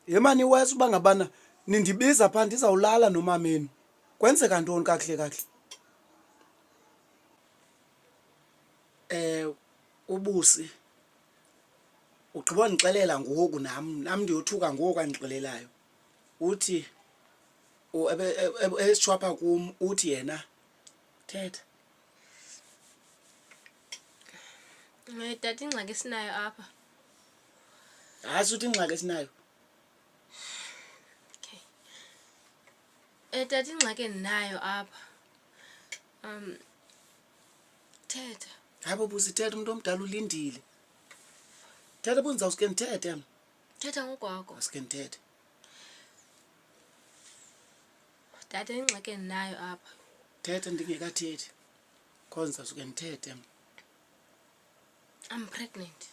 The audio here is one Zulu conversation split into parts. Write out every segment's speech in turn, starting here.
Yemani wesa uba ngabana nindibiza pha ndizawulala nomameni. Kwenzeka ntoni kakuhle? Ubusi ugqiba ndixelela ngoku nam ndiyothuka ngoku andixelelayo. Uthi esishwapha kum uthi yena thetha. Tata, ingxaki esinayo apha. Hayi uthi ingxaki esinayo. Okay. Tata, ingxaki endinayo apha. Thetha. Hayi bobusi thetha, umuntu omdala ulindile. Thetha bunizawusuke ndithethe mna. Thetha ngokwakho. Asuke ndithethe. Tata, ingxaki endinayo apha. Thetha ndingekathethi. Khonza suke ndithethe mna. I'm pregnant.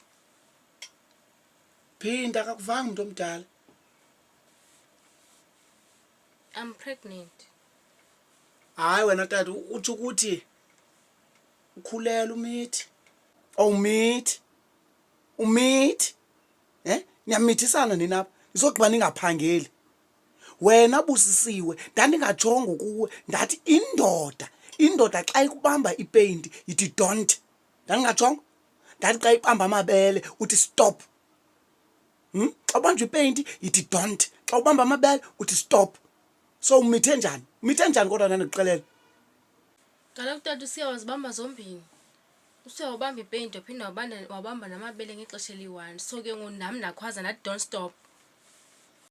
Phinda akakuvanga umuntu omdala. I'm pregnant. Hayi wena tata uthi ukuthi ukhulela umithi. Umithi. Niyamithisana nina apha. Izogqiba ningaphangeli. Wena busisiwe ndandingajonga kuwe ndathi indoda xa ikubamba ipaint ithi don't. Ndandingajonga. Ndathi xa ibamba amabele uthi stop. Xa ubamba ipaint ithi don't. Xa ubamba amabele uthi stop. So umithe njani? Umithe njani kodwa ndandikuxelela? Kaloku tata usiyawazibamba zombini. Usiyawubamba ipaint waphinda wabamba namabele ngexesha eli-1. So ke ngoku nam ndakhwaza ndathi don't stop.